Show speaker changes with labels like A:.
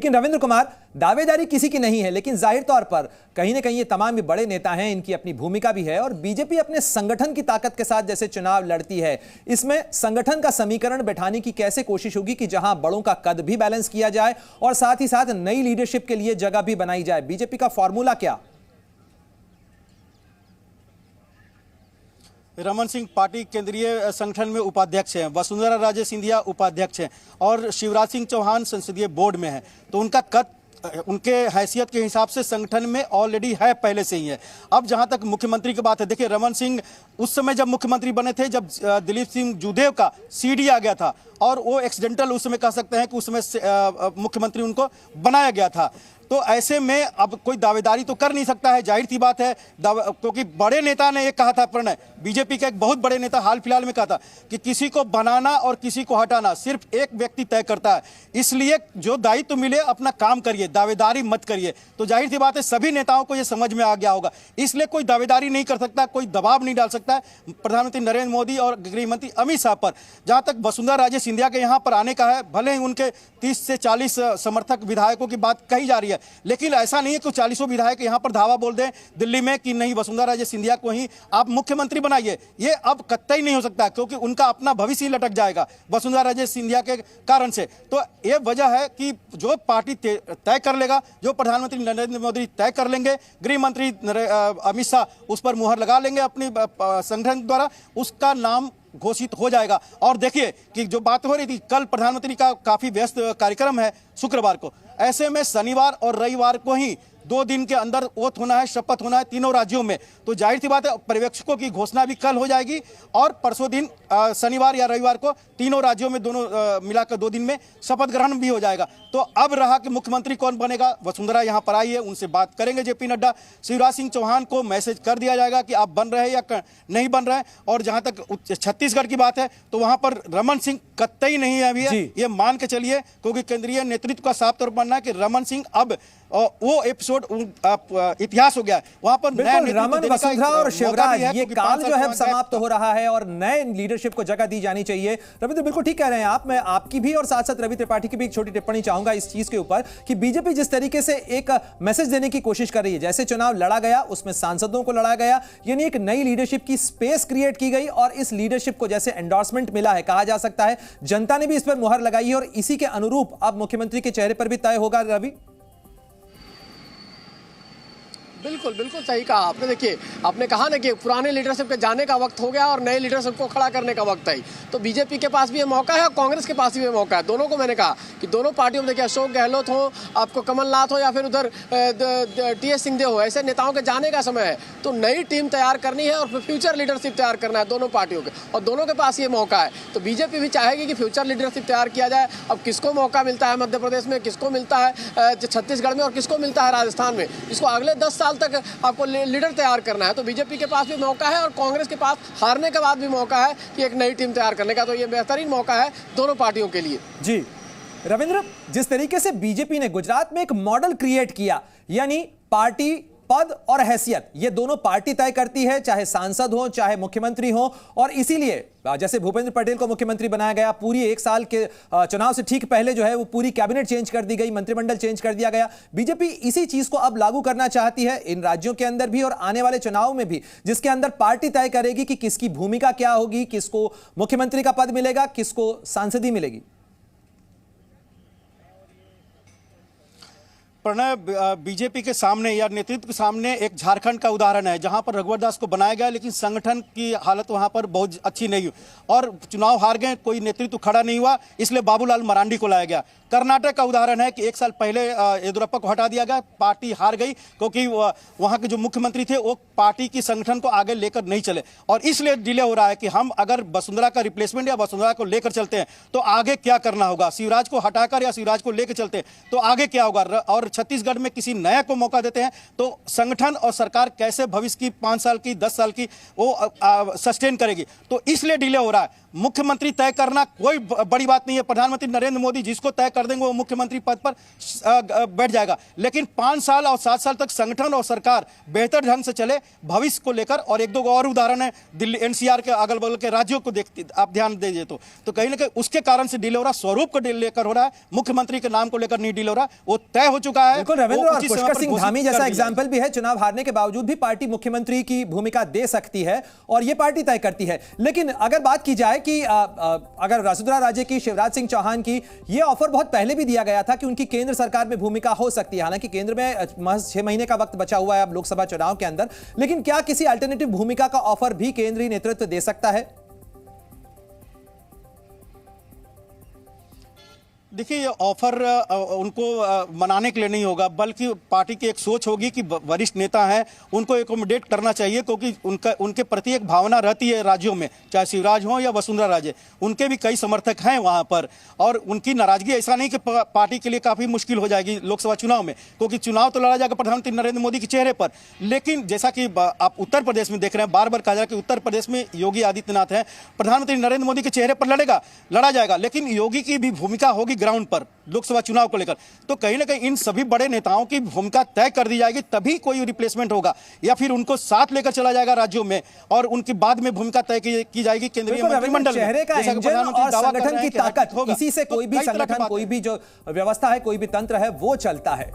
A: लेकिन रविंद्र कुमार, दावेदारी किसी की नहीं है, लेकिन जाहिर तौर पर कहीं ना कहीं ये तमाम बड़े नेता हैं, इनकी अपनी भूमिका भी है और बीजेपी अपने संगठन की ताकत के साथ जैसे चुनाव लड़ती है, इसमें संगठन का समीकरण बैठाने की कैसे कोशिश होगी कि जहां बड़ों का कद भी बैलेंस किया जाए और साथ ही साथ नई लीडरशिप के लिए जगह भी बनाई जाए। बीजेपी का फॉर्मूला क्या?
B: रमन सिंह पार्टी केंद्रीय संगठन में उपाध्यक्ष हैं, वसुंधरा राजे सिंधिया उपाध्यक्ष हैं और शिवराज सिंह चौहान संसदीय बोर्ड में हैं। तो उनका कद उनके हैसियत के हिसाब से संगठन में ऑलरेडी है, पहले से ही है। अब जहां तक मुख्यमंत्री की बात है, देखिए रमन सिंह उस समय जब मुख्यमंत्री बने थे, जब दिलीप सिंह जूदेव का सीडी आ गया था और वो एक्सीडेंटल उस समय कह सकते हैं कि उस समय मुख्यमंत्री उनको बनाया गया था। तो ऐसे में अब कोई दावेदारी तो कर नहीं सकता है, जाहिर सी बात है, क्योंकि बड़े नेता ने ये कहा था, प्रणय बीजेपी के एक बहुत बड़े नेता हाल फिलहाल में कहा था कि किसी को बनाना और किसी को हटाना सिर्फ एक व्यक्ति तय करता है, इसलिए जो दायित्व तो मिले अपना काम करिए, दावेदारी मत करिए। तो जाहिर सी बात है सभी नेताओं को ये समझ में आ गया होगा, इसलिए कोई दावेदारी नहीं कर सकता, कोई दबाव नहीं डाल सकता है प्रधानमंत्री नरेंद्र मोदी और गृह मंत्री अमित शाह पर। जहां तक वसुंधरा राजे सिंधिया के यहाँ पर आने का है, भले ही उनके 30 से 40 समर्थक विधायकों की बात कही जा रही है, लेकिन ऐसा नहीं है कि 40 विधायक यहां पर धावा बोल दें दिल्ली में कि नहीं वसुंधरा राजे सिंधिया को ही आप मुख्यमंत्री बनाइए। ये अब कतई नहीं हो सकता, क्योंकि उनका अपना भविष्य ही लटक जाएगा वसुंधरा राजे सिंधिया के कारण से। तो ये वजह है कि जो पार्टी तय कर लेगा, जो प्रधानमंत्री नरेंद्र मोदी तय कर लेंगे, गृह मंत्री अमित शाह उस पर मुहर लगा लेंगे अपनी संगठन द्वारा, उसका नाम घोषित हो जाएगा। और देखिए कि जो बात हो रही थी, कल प्रधानमंत्री का काफी व्यस्त कार्यक्रम है शुक्रवार को, ऐसे में शनिवार और रविवार को ही 2 दिन के अंदर ओथ होना है, शपथ होना है तीनों राज्यों में। तो जाहिर सी बात है पर्यवेक्षकों की घोषणा भी कल हो जाएगी और परसों दिन शनिवार या रविवार को तीनों राज्यों में दोनों मिलाकर 2 दिन में शपथ ग्रहण भी हो जाएगा। तो अब रहा कि मुख्यमंत्री कौन बनेगा, वसुंधरा यहाँ पर आई है, उनसे बात करेंगे जेपी नड्डा। शिवराज सिंह चौहान को मैसेज कर दिया जाएगा कि आप बन रहे हैं या नहीं बन रहे हैं। और जहां तक छत्तीसगढ़ की बात है तो वहां पर रमन सिंह कतई नहीं है अभी है, ये मान के चलिए, क्योंकि केंद्रीय नेतृत्व का साफ तौर पर मानना है कि रमन सिंह अब वो एपिसोड इतिहास हो गया है। वहां पर
A: रमन, वसुंधरा और शिवराज, ये काल जो है समाप्त हो रहा है और नए लीडरशिप को जगह दी जानी चाहिए। रविंद्र बिल्कुल ठीक कह रहे हैं आप। मैं आपकी भी और साथ साथ रवि त्रिपाठी की भी एक छोटी टिप्पणी चाहूंगा इस चीज के ऊपर कि बीजेपी जिस तरीके से एक मैसेज देने की कोशिश कर रही है, जैसे चुनाव लड़ा गया उसमें सांसदों को लड़ा गया, यानी एक नई लीडरशिप की स्पेस क्रिएट की गई और इस लीडरशिप को जैसे एंडोर्समेंट मिला है, कहा जा सकता है जनता ने भी इस पर मुहर लगाई है और इसी के अनुरूप अब मुख्यमंत्री के चेहरे पर भी तय होगा। रवि
C: बिल्कुल बिल्कुल सही कहा आपने। देखिए आपने कहा ना कि पुराने लीडरशिप के जाने का वक्त हो गया और नए लीडरशिप को खड़ा करने का वक्त है। तो बीजेपी के पास भी ये मौका है और कांग्रेस के पास भी ये मौका है। दोनों को मैंने कहा कि दोनों पार्टियों में देखिए अशोक गहलोत हो, आपको कमलनाथ हो या फिर उधर टीएस सिंहदेव हो, ऐसे नेताओं के जाने का समय है। तो नई टीम तैयार करनी है और फ्यूचर लीडरशिप तैयार करना है दोनों पार्टियों के, और दोनों के पास ये मौका है। तो बीजेपी भी चाहेगी कि फ्यूचर लीडरशिप तैयार किया जाए। अब किसको मौका मिलता है मध्य प्रदेश में, किसको मिलता है छत्तीसगढ़ में और किसको मिलता है राजस्थान में, जिसको अगले 10 साल तक आपको लीडर तैयार करना है। तो बीजेपी के पास भी मौका है और कांग्रेस के पास हारने के बाद भी मौका है कि एक नई टीम तैयार करने का। तो ये बेहतरीन मौका है दोनों पार्टियों के लिए।
A: जी रविंद्र, जिस तरीके से बीजेपी ने गुजरात में एक मॉडल क्रिएट किया, यानी पार्टी पद और हैसियत ये दोनों पार्टी तय करती है, चाहे सांसद हो चाहे मुख्यमंत्री हो, और इसीलिए जैसे भूपेंद्र पटेल को मुख्यमंत्री बनाया गया, पूरी 1 साल के चुनाव से ठीक पहले जो है वो पूरी कैबिनेट चेंज कर दी गई, मंत्रिमंडल चेंज कर दिया गया। बीजेपी इसी चीज को अब लागू करना चाहती है इन राज्यों के अंदर भी और आने वाले चुनाव में भी, जिसके अंदर पार्टी तय करेगी कि किसकी भूमिका क्या होगी, किसको मुख्यमंत्री का पद मिलेगा, किसको सांसदी मिलेगी।
B: प्रणय, बीजेपी के सामने या नेतृत्व के सामने एक झारखंड का उदाहरण है, जहां पर रघुवर दास को बनाया गया लेकिन संगठन की हालत वहां पर बहुत अच्छी नहीं हुई और चुनाव हार गए, कोई नेतृत्व खड़ा नहीं हुआ, इसलिए बाबूलाल मरांडी को लाया गया। कर्नाटक का उदाहरण है कि 1 साल पहले येदियुरप्पा को हटा दिया गया, पार्टी हार गई क्योंकि वहां के जो मुख्यमंत्री थे वो पार्टी की संगठन को आगे लेकर नहीं चले और इसलिए डिले हो रहा है कि हम अगर वसुंधरा का रिप्लेसमेंट या वसुंधरा को लेकर चलते हैं तो आगे क्या करना होगा, शिवराज को हटाकर या शिवराज को लेकर चलते हैं तो आगे क्या होगा, और छत्तीसगढ़ में किसी नया को मौका देते हैं तो संगठन और सरकार कैसे भविष्य की 5 साल की 10 साल की वो सस्टेन करेगी। तो इसलिए डिले हो रहा है। मुख्यमंत्री तय करना कोई बड़ी बात नहीं है। प्रधानमंत्री नरेंद्र मोदी जिसको तय कर देंगे वो मुख्यमंत्री पद पर बैठ जाएगा। लेकिन 5 साल और 7 साल तक संगठन और सरकार बेहतर ढंग से चले भविष्य को लेकर। और एक दो और उदाहरण है दिल्ली एनसीआर के अगल बगल के राज्यों को देखते आप ध्यान दीजिए तो कहीं ना कहीं उसके कारण से डिले हो रहा, स्वरूप को लेकर हो रहा है, मुख्यमंत्री के नाम को लेकर नहीं डिले हो रहा, वो तय हो चुका है।
A: बिल्कुल रविंद्र, और पुष्कर सिंह धामी जैसा एग्जाम्पल भी है, चुनाव हारने के बावजूद भी पार्टी मुख्यमंत्री की भूमिका दे सकती है और यह पार्टी तय करती है। लेकिन अगर बात की जाए कि अगर वसुंधरा राजे की, शिवराज सिंह चौहान की, यह ऑफर बहुत पहले भी दिया गया था कि उनकी केंद्र सरकार में भूमिका हो सकती है। हालांकि केंद्र में महज 6 महीने का वक्त बचा हुआ है अब लोकसभा चुनाव के अंदर, लेकिन क्या किसी अल्टरनेटिव भूमिका का ऑफर भी केंद्रीय नेतृत्व दे सकता है?
B: देखिए ये ऑफर उनको मनाने के लिए नहीं होगा, बल्कि पार्टी की एक सोच होगी कि वरिष्ठ नेता हैं उनको एकोमोडेट करना चाहिए, क्योंकि उनके प्रति एक भावना रहती है राज्यों में, चाहे शिवराज हो या वसुंधरा राजे, उनके भी कई समर्थक हैं वहां पर। और उनकी नाराजगी ऐसा नहीं कि पार्टी के लिए काफी मुश्किल हो जाएगी लोकसभा चुनाव में, क्योंकि चुनाव तो लड़ा जाएगा प्रधानमंत्री नरेंद्र मोदी के चेहरे पर। लेकिन जैसा कि आप उत्तर प्रदेश में देख रहे हैं, बार बार कहा जा रहा है कि उत्तर प्रदेश में योगी आदित्यनाथ है, प्रधानमंत्री नरेंद्र मोदी के चेहरे पर लड़ा जाएगा, लेकिन योगी की भी भूमिका होगी ग्राउंड पर लोकसभा चुनाव को लेकर। तो कहीं ना कहीं इन सभी बड़े नेताओं की भूमिका तय कर दी जाएगी, तभी कोई रिप्लेसमेंट होगा, या फिर उनको साथ लेकर चला जाएगा राज्यों में और उनकी बाद में भूमिका तय की जाएगी केंद्रीय मंत्रिमंडल में।
A: चेहरे का इंजन और संगठन की ताकत, इसी से कोई भी संगठन, कोई भी जो व्यवस्था है, कोई भी तंत्र है, वो चलता है।